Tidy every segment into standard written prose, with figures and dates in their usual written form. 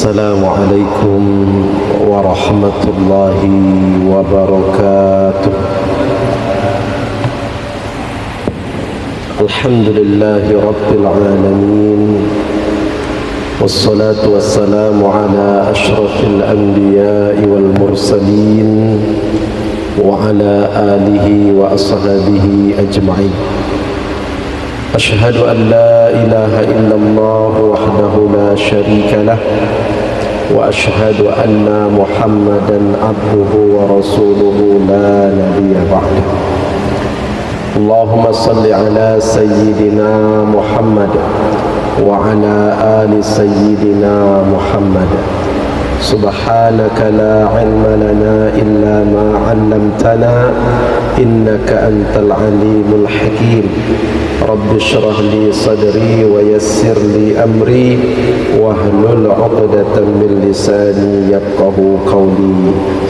السلام عليكم ورحمة الله وبركاته. الحمد لله رب العالمين، والصلاة والسلام على أشرف الأنبياء والمرسلين وعلى آله وأصحابه أجمعين. أشهد أن لا إله إلا الله وحده لا شريك له، وأشهد أن محمدا عبده ورسوله لا نبي بعده. اللهم صل على سيدنا محمد وعلى آل سيدنا محمد. سبحانك لا علم لنا إلا ما علمتنا إنك أنت العليم الحكيم. رب اشرح لي صدري ويسر لي أمري واحلل عقدة من لساني يفقه قولي.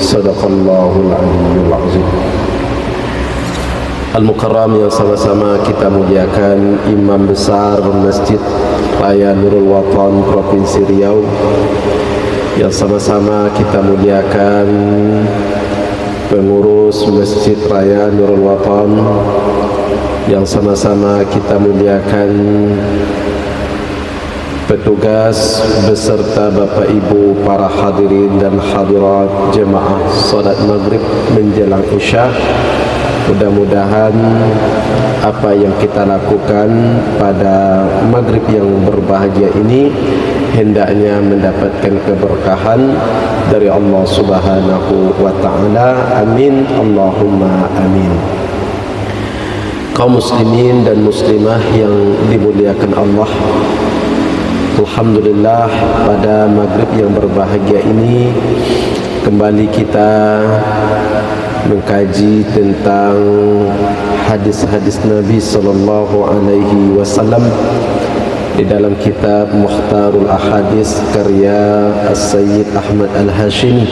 صدق الله العلي العظيم. Al-Mukarram yang sama-sama kita muliakan, Imam Besar Masjid Raya Nurul Watan Provinsi Riau, yang sama-sama kita muliakan pengurus Masjid Raya Nurul Watan, yang sama-sama kita muliakan petugas beserta Bapak Ibu para hadirin dan hadirat jemaah salat maghrib menjelang isya. Mudah-mudahan apa yang kita lakukan pada maghrib yang berbahagia ini hendaknya mendapatkan keberkahan dari Allah Subhanahu wa ta'ala. Amin, Allahumma amin. Kaum muslimin dan muslimah yang dimuliakan Allah, alhamdulillah pada maghrib yang berbahagia ini kembali kita mengkaji tentang hadis-hadis Nabi sallallahu alaihi wasallam di dalam kitab Mukhtarul Ahadis karya As-Sayyid Ahmad Al-Hashimi.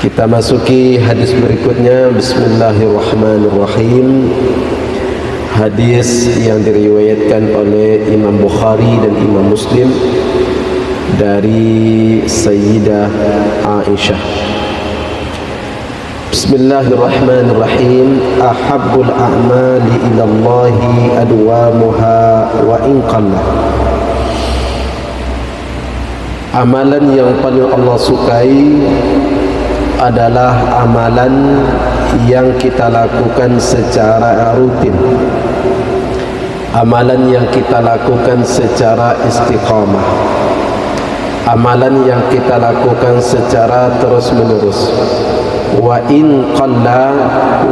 Kita masuki hadis berikutnya. Bismillahirrahmanirrahim. Hadis yang diriwayatkan oleh Imam Bukhari dan Imam Muslim dari Sayyidah Aisyah. Bismillahirrahmanirrahim. Ahabbul a'mali ilallahi adwamuha wa in qalla. Amalan yang paling Allah sukai adalah amalan yang kita lakukan secara rutin, amalan yang kita lakukan secara istiqamah, amalan yang kita lakukan secara terus menerus. Wa in qalla,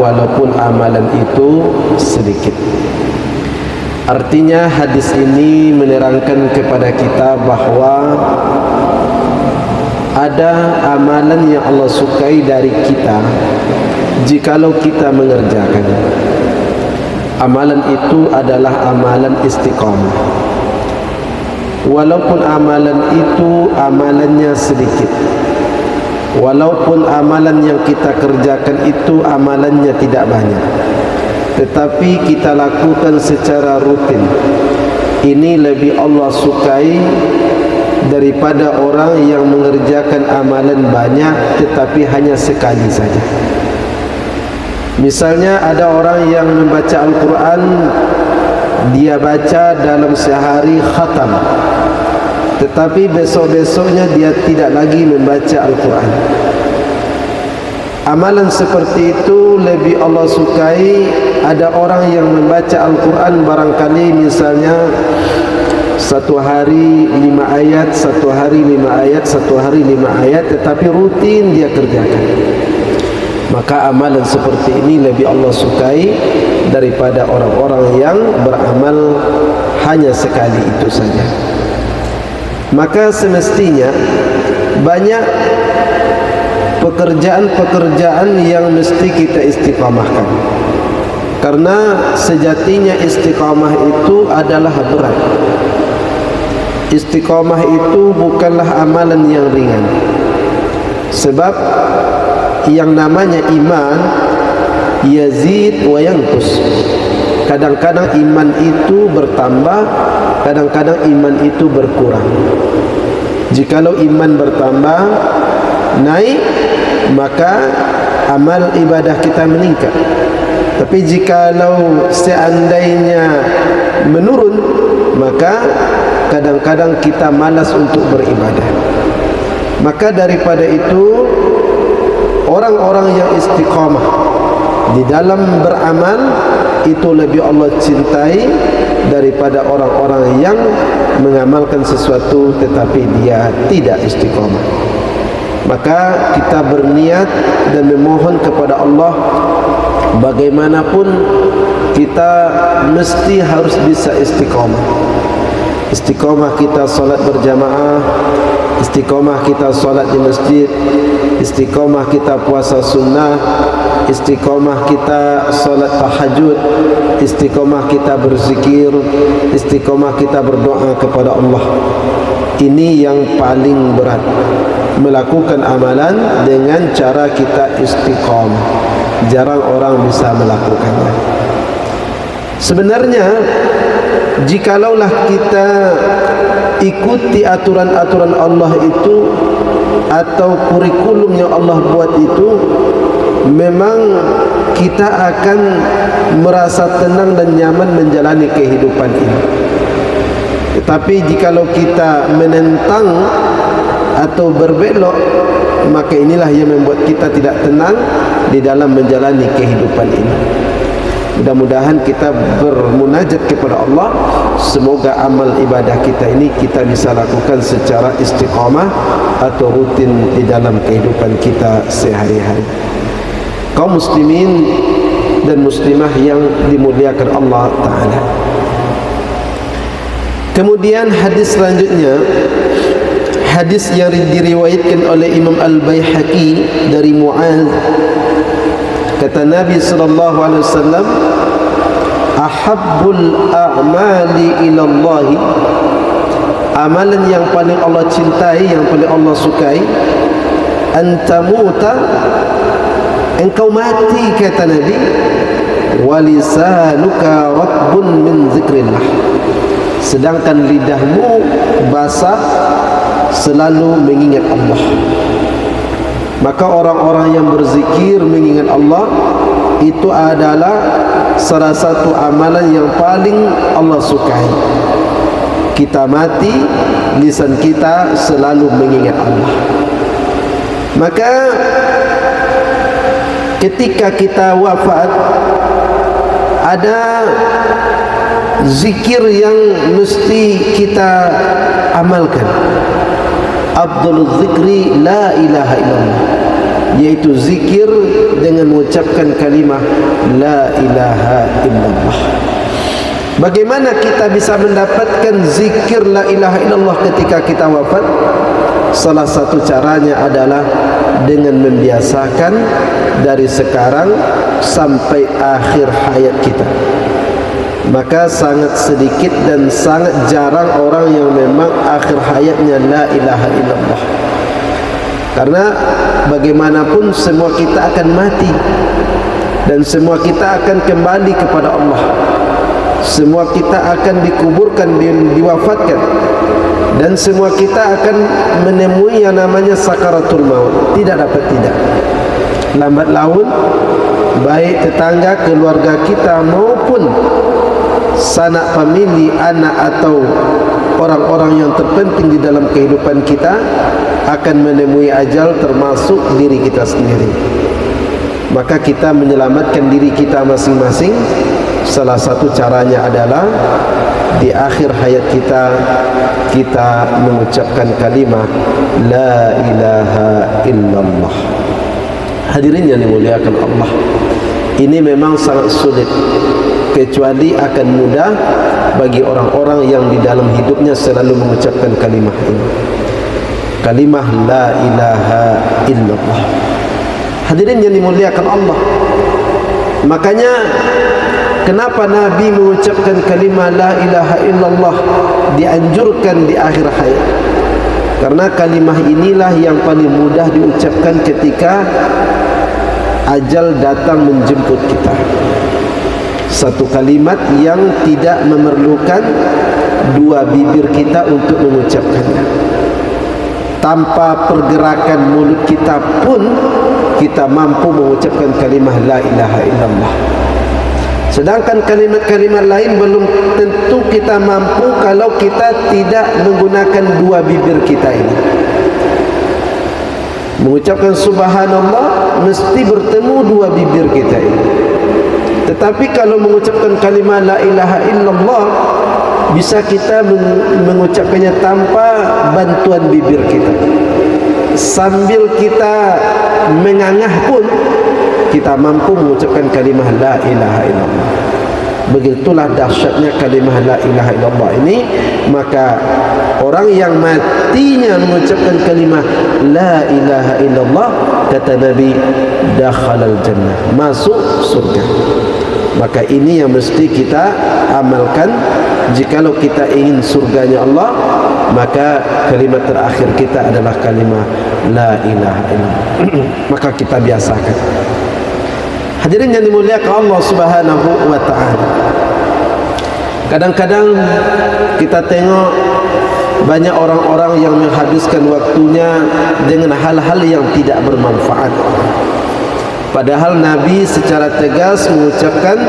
walaupun amalan itu sedikit. Artinya hadis ini menerangkan kepada kita bahwa ada amalan yang Allah sukai dari kita jikalau kita mengerjakan. Amalan itu adalah amalan istiqamah, walaupun amalan itu amalannya sedikit, walaupun amalan yang kita kerjakan itu amalannya tidak banyak, tetapi kita lakukan secara rutin. Ini lebih Allah sukai daripada orang yang mengerjakan amalan banyak tetapi hanya sekali saja. Misalnya ada orang yang membaca Al-Quran, dia baca dalam sehari khatam, tetapi besok-besoknya dia tidak lagi membaca Al-Quran. Amalan seperti itu lebih Allah sukai. Ada orang yang membaca Al-Quran barangkali misalnya satu hari 5 ayat, satu hari 5 ayat, satu hari 5 ayat, tetapi rutin dia kerjakan. Maka amalan seperti ini lebih Allah sukai daripada orang-orang yang beramal hanya sekali itu saja. Maka semestinya banyak pekerjaan-pekerjaan yang mesti kita istiqamahkan, karena sejatinya istiqamah itu adalah berat. Istiqamah itu bukanlah amalan yang ringan, sebab yang namanya iman yazid wa yanqus. Kadang-kadang iman itu bertambah, kadang-kadang iman itu berkurang. Jikalau iman bertambah, naik, maka amal ibadah kita meningkat. Tapi jikalau seandainya menurun, maka kadang-kadang kita malas untuk beribadah. Maka daripada itu, orang-orang yang istiqamah di dalam beramal itu lebih Allah cintai daripada orang-orang yang mengamalkan sesuatu tetapi dia tidak istiqamah. Maka kita berniat dan memohon kepada Allah, bagaimanapun kita mesti harus bisa istiqamah. Istiqamah kita solat berjamaah, istiqamah kita solat di masjid, istiqamah kita puasa sunnah, istiqamah kita solat tahajud, istiqamah kita berzikir, istiqamah kita berdoa kepada Allah. Ini yang paling berat, melakukan amalan dengan cara kita istiqamah. Jarang orang bisa melakukannya. Sebenarnya jikalaulah kita ikuti aturan-aturan Allah itu atau kurikulum yang Allah buat itu, memang kita akan merasa tenang dan nyaman menjalani kehidupan ini. Tetapi jikalau kita menentang atau berbelok, maka inilah yang membuat kita tidak tenang di dalam menjalani kehidupan ini. Mudah-mudahan kita bermunajat kepada Allah, semoga amal ibadah kita ini kita bisa lakukan secara istiqamah atau rutin di dalam kehidupan kita sehari-hari. Kaum muslimin dan muslimah yang dimuliakan Allah Ta'ala. Kemudian hadis selanjutnya, hadis yang diriwayatkan oleh Imam Al-Baihaqi dari Mu'adz, kata Nabi sallallahu alaihi wasallam, ahabbul a'mali ila Allah, amalan yang paling Allah cintai, yang paling Allah sukai, antamuta, engkau mati, kata Nabi, walisanuka ratbun min zikrillah, sedangkan lidahmu basah selalu mengingat Allah. Maka orang-orang yang berzikir mengingat Allah itu adalah salah satu amalan yang paling Allah sukai. Kita mati, lisan kita selalu mengingat Allah. Maka ketika kita wafat, ada zikir yang mesti kita amalkan. Afdalul zikri la ilaha illallah, yaitu zikir dengan mengucapkan kalimah la ilaha illallah. Bagaimana kita bisa mendapatkan zikir la ilaha illallah ketika kita wafat? Salah satu caranya adalah dengan membiasakan dari sekarang sampai akhir hayat kita. Maka sangat sedikit dan sangat jarang orang yang memang akhir hayatnya la ilaha illallah. Karena bagaimanapun semua kita akan mati, dan semua kita akan kembali kepada Allah. Semua kita akan dikuburkan, diwafatkan, dan semua kita akan menemui yang namanya sakaratul maut. Tidak dapat tidak, lambat laun, baik tetangga, keluarga kita maupun sanak famili, anak atau orang-orang yang terpenting di dalam kehidupan kita akan menemui ajal, termasuk diri kita sendiri. Maka kita menyelamatkan diri kita masing-masing, salah satu caranya adalah di akhir hayat kita, kita mengucapkan kalimah la ilaha illallah. Hadirin yang dimuliakan Allah, ini memang sangat sulit, kecuali akan mudah bagi orang-orang yang di dalam hidupnya selalu mengucapkan kalimah ini, kalimah la ilaha illallah. Hadirin yang dimuliakan Allah, makanya kenapa Nabi mengucapkan kalimah la ilaha illallah dianjurkan di akhir hayat? Karena kalimah inilah yang paling mudah diucapkan ketika ajal datang menjemput kita. satu kalimat yang tidak memerlukan dua bibir kita untuk mengucapkannya. Tanpa pergerakan mulut kita pun kita mampu mengucapkan kalimah la ilaha illallah. Sedangkan kalimat-kalimat lain belum tentu kita mampu kalau kita tidak menggunakan dua bibir kita ini. Mengucapkan subhanallah mesti bertemu dua bibir kita ini. Tetapi kalau mengucapkan kalimah la ilaha illallah, bisa kita mengucapkannya tanpa bantuan bibir kita. Sambil kita mengangah pun kita mampu mengucapkan kalimah la ilaha illallah. Begitulah dahsyatnya kalimah la ilaha illallah ini. Maka orang yang matinya mengucapkan kalimah la ilaha illallah, kata Nabi, dakhalal jannah, masuk surga. Maka ini yang mesti kita amalkan. Jikalau kita ingin surganya Allah, maka kalimat terakhir kita adalah kalimah la ilaha illallah. Maka kita biasakan. Hadirin yang dimuliakan Allah Subhanahu wa ta'ala, kadang-kadang kita tengok banyak orang-orang yang menghabiskan waktunya dengan hal-hal yang tidak bermanfaat. Padahal Nabi secara tegas mengucapkan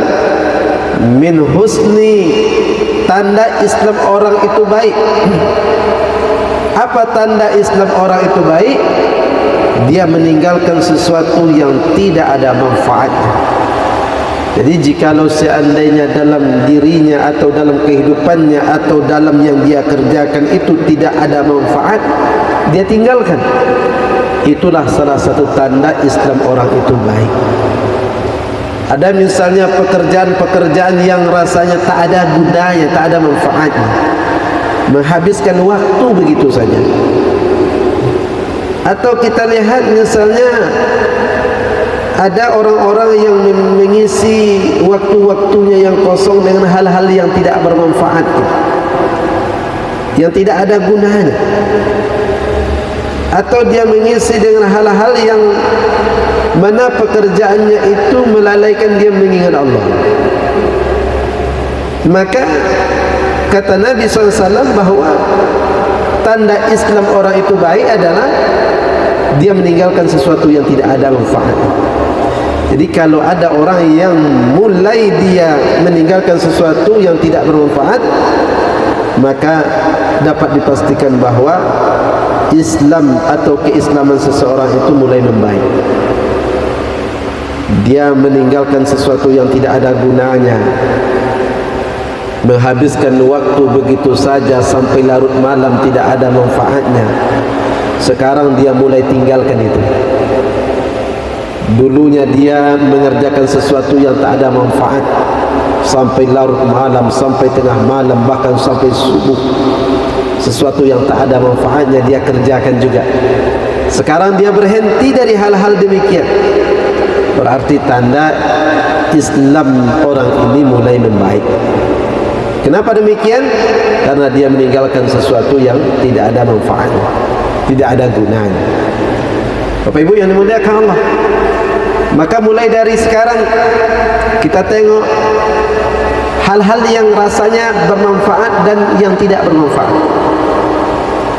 min husni, tanda Islam orang itu baik. Apa tanda Islam orang itu baik? Dia meninggalkan sesuatu yang tidak ada manfaatnya. Jadi jikalau seandainya dalam dirinya atau dalam kehidupannya atau dalam yang dia kerjakan itu tidak ada manfaat, dia tinggalkan. Itulah salah satu tanda Islam orang itu baik. Ada misalnya pekerjaan-pekerjaan yang rasanya tak ada gunanya, tak ada manfaatnya, menghabiskan waktu begitu saja. Atau kita lihat misalnya ada orang-orang yang mengisi waktu-waktunya yang kosong dengan hal-hal yang tidak bermanfaat, yang tidak ada gunanya. Atau dia mengisi dengan hal-hal yang mana pekerjaannya itu melalaikan dia mengingat Allah. Maka kata Nabi SAW bahawa tanda Islam orang itu baik adalah dia meninggalkan sesuatu yang tidak ada manfaat. Jadi kalau ada orang yang mulai dia meninggalkan sesuatu yang tidak bermanfaat, maka dapat dipastikan bahawa Islam atau keislaman seseorang itu mulai membaik. Dia meninggalkan sesuatu yang tidak ada gunanya, menghabiskan waktu begitu saja sampai larut malam tidak ada manfaatnya. Sekarang dia mulai tinggalkan itu. Dulunya dia mengerjakan sesuatu yang tak ada manfaat sampai larut malam, sampai tengah malam, bahkan sampai subuh. Sesuatu yang tak ada manfaatnya dia kerjakan juga. Sekarang dia berhenti dari hal-hal demikian. Berarti tanda Islam orang ini mulai membaik. Kenapa demikian? Karena dia meninggalkan sesuatu yang tidak ada manfaatnya, tidak ada gunanya. Bapak Ibu yang dimuliakan Allah, maka mulai dari sekarang kita tengok hal-hal yang rasanya bermanfaat dan yang tidak bermanfaat.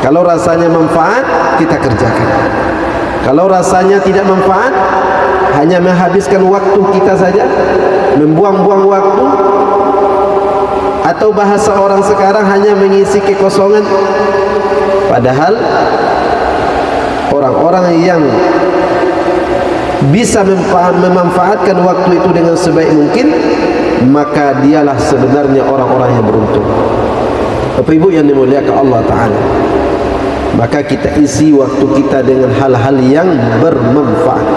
Kalau rasanya manfaat, kita kerjakan. Kalau rasanya tidak manfaat, hanya menghabiskan waktu kita saja, membuang-buang waktu, atau bahasa orang sekarang hanya mengisi kekosongan. Padahal orang-orang yang bisa memanfaatkan waktu itu dengan sebaik mungkin, maka dialah sebenarnya orang-orang yang beruntung. Bapak Ibu yang dimuliakan Allah Ta'ala, maka kita isi waktu kita dengan hal-hal yang bermanfaat.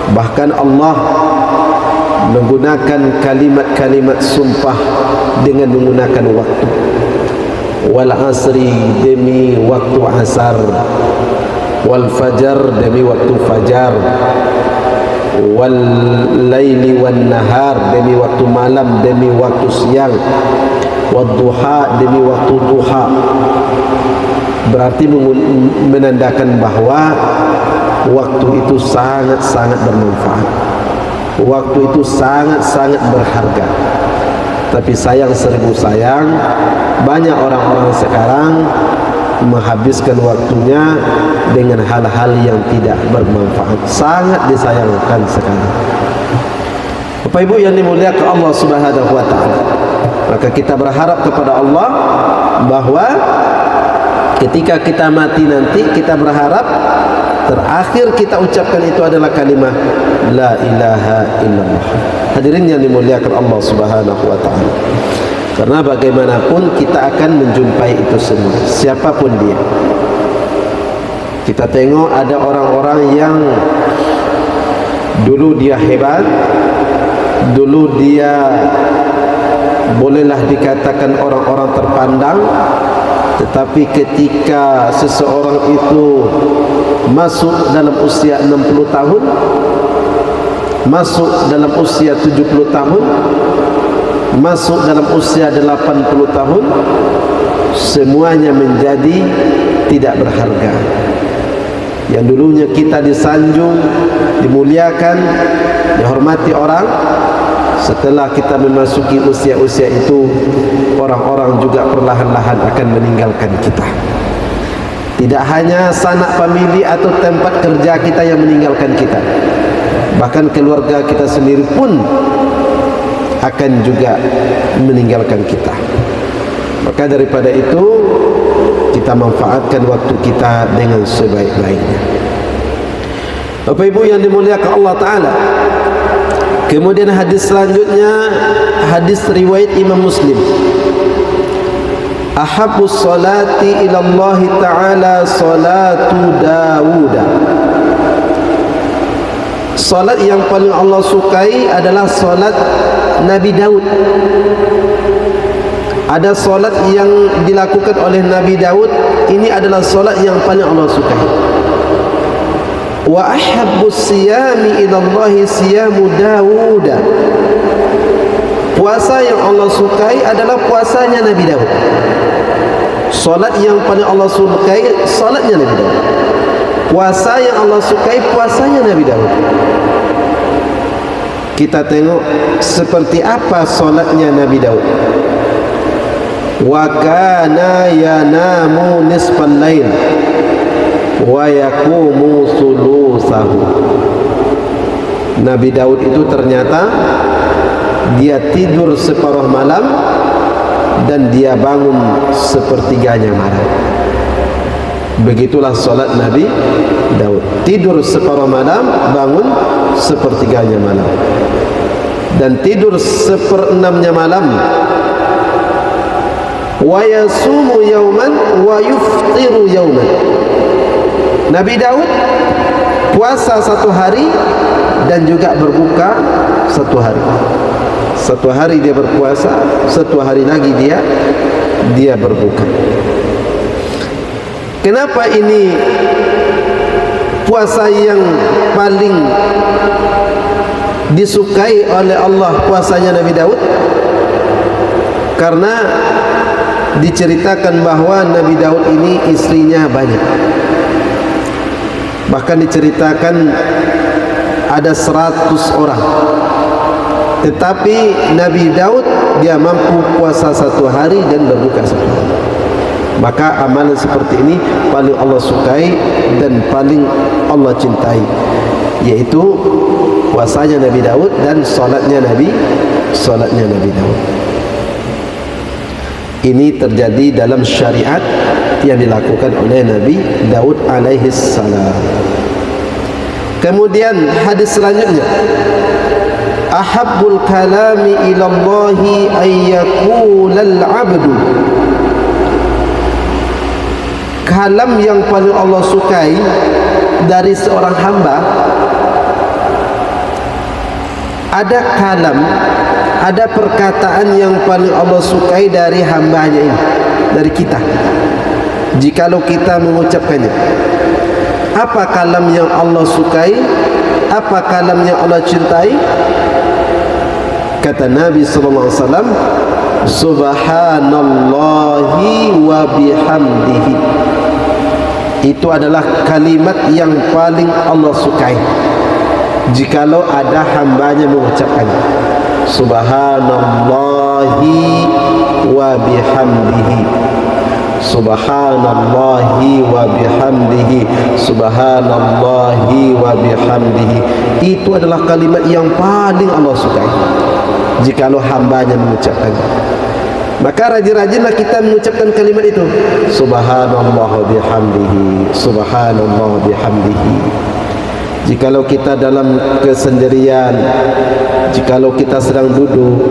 Bahkan Allah menggunakan kalimat-kalimat sumpah dengan menggunakan waktu. Wal asri, demi waktu asar. Wal fajar, demi waktu fajar. Wal laili wan nahar, demi waktu malam, demi waktu siang. Wad duha, demi waktu duha. Berarti menandakan bahawa waktu itu sangat-sangat bermanfaat. Waktu itu sangat-sangat berharga. Tapi sayang seribu sayang, banyak orang-orang sekarang menghabiskan waktunya dengan hal-hal yang tidak bermanfaat. Sangat disayangkan sekarang. Bapak Ibu yang dimuliakan Allah Subhanahu wa taala, maka kita berharap kepada Allah bahwa ketika kita mati nanti, kita berharap terakhir kita ucapkan itu adalah kalimat la ilaha illallah. Hadirin yang dimuliakan Allah Subhanahu wa taala. Karena bagaimanapun kita akan menjumpai itu semua, siapapun dia. Kita tengok ada orang-orang yang dulu dia hebat, dulu dia bolehlah dikatakan orang-orang terpandang, tetapi ketika seseorang itu masuk dalam usia 60 tahun, masuk dalam usia 70 tahun, masuk dalam usia 80 tahun, semuanya menjadi tidak berharga. Yang dulunya kita disanjung, dimuliakan, dihormati orang, setelah kita memasuki usia-usia itu, orang-orang juga perlahan-lahan akan meninggalkan kita. Tidak hanya sanak famili atau tempat kerja kita yang meninggalkan kita, bahkan keluarga kita sendiri pun akan juga meninggalkan kita. Maka daripada itu, kita manfaatkan waktu kita dengan sebaik-baiknya. Bapak Ibu yang dimuliakan Allah Ta'ala, kemudian hadis selanjutnya, hadis riwayat Imam Muslim. Ahabbus salati ila Allah Ta'ala salatu Dawud. Salat yang paling Allah sukai adalah salat Nabi Daud. Ada salat yang dilakukan oleh Nabi Daud, ini adalah salat yang paling Allah sukai. Wa ahabbus siyami ila Allah siyamu Dawud. Puasa yang Allah sukai adalah puasanya Nabi Daud. Salat yang paling Allah sukai salatnya Nabi Daud. Puasa yang Allah sukai puasanya Nabi Daud. Kita tengok seperti apa salatnya Nabi Daud. Wa kana yanamu nisfal lail wa yaqumu thulutsahu. Nabi Daud itu ternyata dia tidur separuh malam dan dia bangun sepertiganya malam. Begitulah salat Nabi Daud. Tidur separuh malam, bangun sepertiganya malam. Dan tidur seperenamnya malam. Wa yasumu yauman wa yuftiru yauman. Nabi Daud puasa satu hari dan juga berbuka satu hari. Satu hari dia berpuasa, satu hari lagi dia berbuka. Kenapa ini puasa yang paling disukai oleh Allah, puasanya Nabi Daud? Karena diceritakan bahwa Nabi Daud ini istrinya banyak. Bahkan diceritakan ada 100 orang. Tetapi Nabi Daud dia mampu puasa satu hari dan berbuka satu hari. Maka amalan seperti ini paling Allah sukai dan paling Allah cintai, yaitu puasanya Nabi Daud dan salatnya Nabi Daud. Ini terjadi dalam syariat yang dilakukan oleh Nabi Daud alaihi salam. Kemudian hadis selanjutnya, ahabbul kalami ilallahi ayyaqulal abdu. Kalam yang paling Allah sukai dari seorang hamba, ada kalam, ada perkataan yang paling Allah sukai dari hambanya ini, dari kita. Jikalau kita mengucapkannya, apa kalam yang Allah sukai, apa kalam yang Allah cintai? Kata Nabi sallallahu alaihi wasallam, subhanallahi wa bihamdihi. Itu adalah kalimat yang paling Allah sukai. jikalau ada hambanya mengucapkannya. Subhanallahi wa bihamdihi, subhanallahi wa bihamdihi, subhanallahi wa bihamdihi. Itu adalah kalimat yang paling Allah sukai jikalau hambanya mengucapkannya. Maka rajin-rajinlah kita mengucapkan kalimat itu. Subhanallah bihamdihi, subhanallah bihamdihi. Jikalau kita dalam kesendirian, jikalau kita sedang duduk,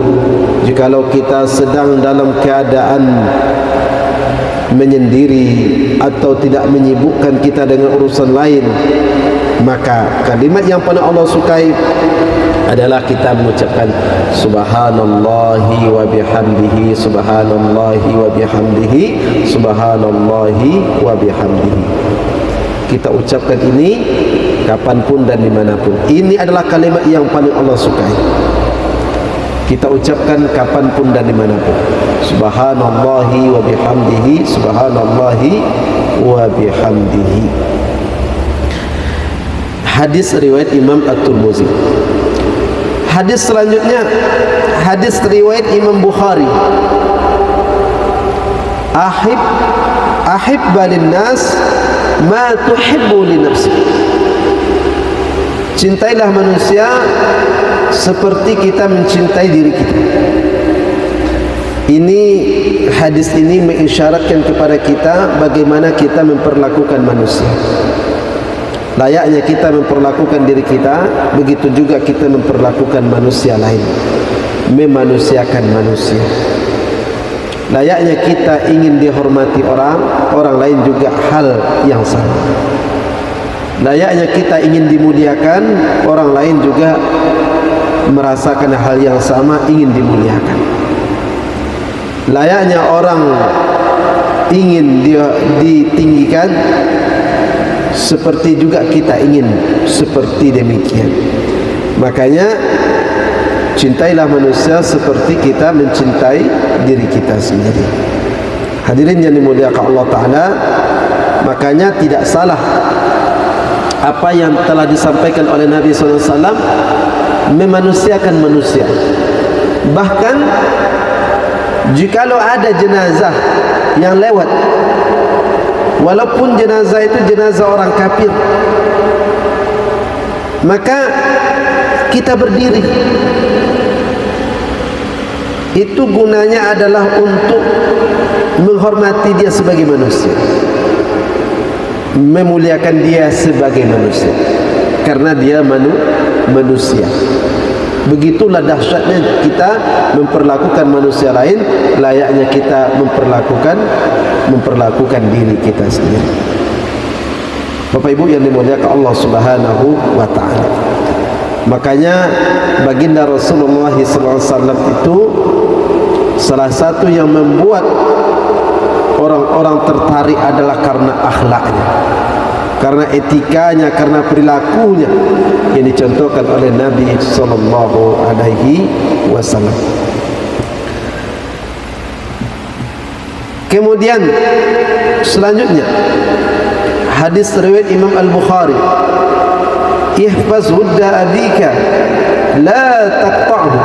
jikalau kita sedang dalam keadaan menyendiri atau tidak menyibukkan kita dengan urusan lain, maka kalimat yang paling Allah sukai adalah kita mengucapkan subhanallahi wa bihamdihi, subhanallahi wa bihamdihi, subhanallahi wa bihamdihi. Kita ucapkan ini kapanpun dan dimanapun. Ini adalah kalimat yang paling Allah sukai. Kita ucapkan kapanpun dan dimanapun. Subhanallahi wa bihamdihi, subhanallahi wa bihamdihi. Hadis riwayat Imam At-Tirmidzi. Hadis selanjutnya, hadis riwayat Imam Bukhari. Ahibba linnas ma tuhibbu li nafsik. Cintailah manusia seperti kita mencintai diri kita. Ini hadis ini mengisyaratkan kepada kita bagaimana kita memperlakukan manusia. Layaknya kita memperlakukan diri kita, begitu juga kita memperlakukan manusia lain. Memanusiakan manusia. Layaknya kita ingin dihormati orang, orang lain juga hal yang sama. Layaknya kita ingin dimuliakan, orang lain juga merasakan hal yang sama, ingin dimuliakan. Layaknya orang ingin ditinggikan, seperti juga kita ingin seperti demikian. Makanya cintailah manusia seperti kita mencintai diri kita sendiri. Hadirin yang dimuliakan Allah Ta'ala, makanya tidak salah apa yang telah disampaikan oleh Nabi SAW, memanusiakan manusia. Bahkan jikalau ada jenazah yang lewat, walaupun jenazah itu jenazah orang kafir, maka kita berdiri. Itu gunanya adalah untuk menghormati dia sebagai manusia, memuliakan dia sebagai manusia, karena dia manusia. Begitulah dahsyatnya kita memperlakukan manusia lain, layaknya kita memperlakukan diri kita sendiri. Bapak Ibu yang dimuliakan Allah Subhanahu wa taala. Makanya baginda Rasulullah SAW itu salah satu yang membuat orang-orang tertarik adalah karena akhlaknya, karena etikanya, karena perilakunya yang dicontohkan oleh Nabi sallallahu alaihi wasallam. Kemudian selanjutnya hadis riwayat Imam Al-Bukhari, ihfaz wudda abika la taqta'hu.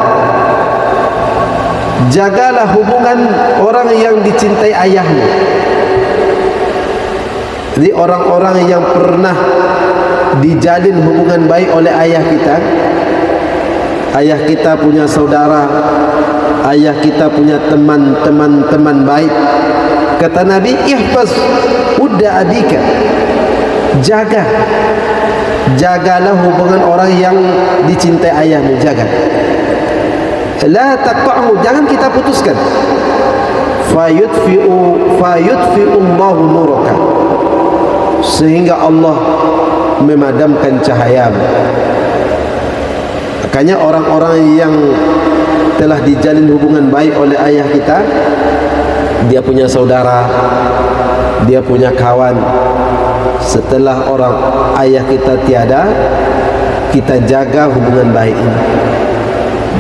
Jagalah hubungan orang yang dicintai ayahmu. Jadi orang-orang yang pernah dijalin hubungan baik oleh ayah kita. Ayah kita punya saudara, ayah kita punya teman-teman baik. Kata Nabi, ihfaz wudda abika. Jagalah hubungan orang yang dicintai ayahmu, jaga. La taqta'hu, jangan kita putuskan. Fayudfi'u Allahu nuraka, sehingga Allah memadamkan cahayamu. Makanya orang-orang yang telah dijalin hubungan baik oleh ayah kita, dia punya saudara, dia punya kawan, setelah orang ayah kita tiada, kita jaga hubungan baik ini.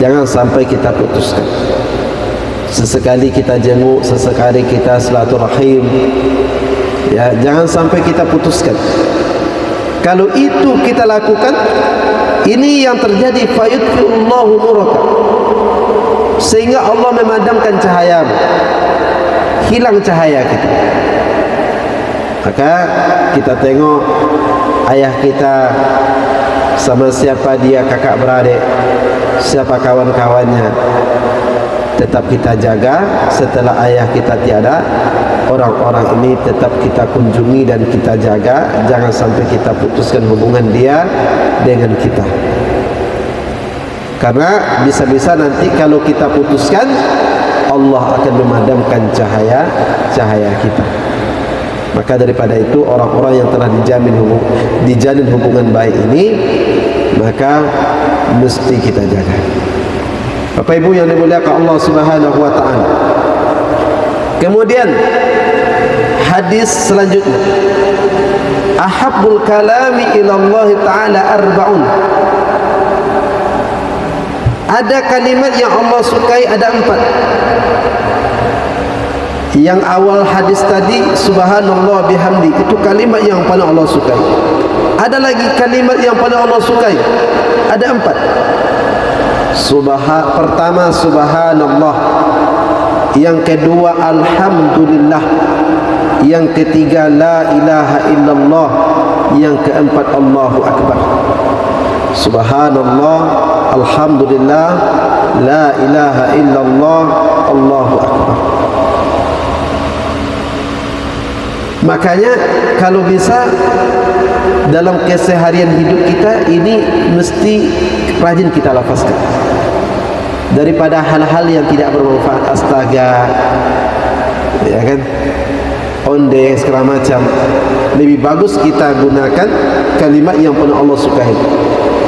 Jangan sampai kita putuskan. Sesekali kita jenguk, sesekali kita silaturahim, ya, jangan sampai kita putuskan. Kalau itu kita lakukan, ini yang terjadi, fayutfi'ullahu nuraka, sehingga Allah memadamkan cahaya, hilang cahaya kita. Maka kita tengok ayah kita sama siapa dia, kakak beradik, siapa kawan-kawannya, tetap kita jaga. Setelah ayah kita tiada, orang-orang ini tetap kita kunjungi dan kita jaga. Jangan sampai kita putuskan hubungan dia dengan kita, karena bisa-bisa nanti kalau kita putuskan, Allah akan memadamkan cahaya kita. Maka daripada itu, orang-orang yang telah dijalin hubungan baik ini, maka mesti kita jaga. Bapak Ibu yang dimuliakan Allah Subhanahu wa taala. Kemudian hadis selanjutnya, ahabbul kalami ila Allah taala arba'un. Ada kalimat yang Allah sukai, ada 4. Yang awal hadis tadi, subhanallah bihamdi, itu kalimat yang paling Allah sukai. Ada lagi kalimat yang paling Allah sukai, ada 4. Pertama subhanallah, yang kedua alhamdulillah, yang ketiga la ilaha illallah, yang keempat Allahu akbar. Subhanallah, alhamdulillah, la ilaha illallah, Allahu akbar. Makanya kalau bisa dalam keseharian hidup kita ini mesti rajin kita lafazkan, daripada hal-hal yang tidak bermanfaat, astaga, ya kan, onde segala macam. Lebih bagus kita gunakan kalimat yang pernah Allah sukai.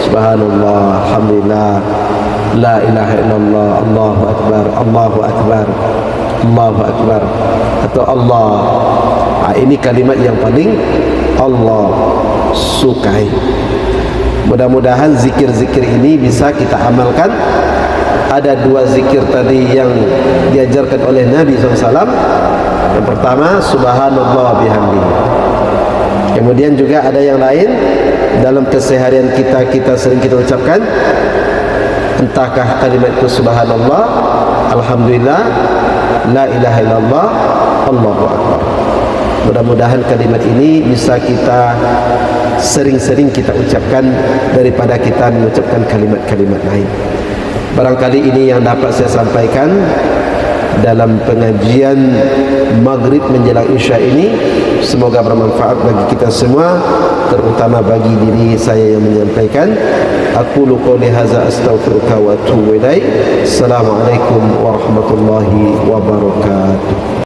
Subhanallah, alhamdulillah, la ilaha illallah, Allahu akbar, Allahu akbar, Allahu akbar, atau Allah. Ini kalimat yang paling Allah sukai. Mudah-mudahan zikir-zikir ini bisa kita amalkan. Ada 2 zikir tadi yang diajarkan oleh Nabi SAW. Yang pertama subhanallah bihamdihi. Kemudian juga ada yang lain dalam keseharian kita sering kita ucapkan. Entahkah kalimat itu subhanallah, alhamdulillah, la ilaha illallah, Allahu akbar. Mudah-mudahan kalimat ini bisa kita sering-sering kita ucapkan daripada kita mengucapkan kalimat-kalimat lain. Barangkali ini yang dapat saya sampaikan dalam pengajian maghrib menjelang isya ini. Semoga bermanfaat bagi kita semua, terutama bagi diri saya yang menyampaikan. Aqulu qouli hadza astaghfiruka wa atubu ilaik. Assalamualaikum warahmatullahi wabarakatuh.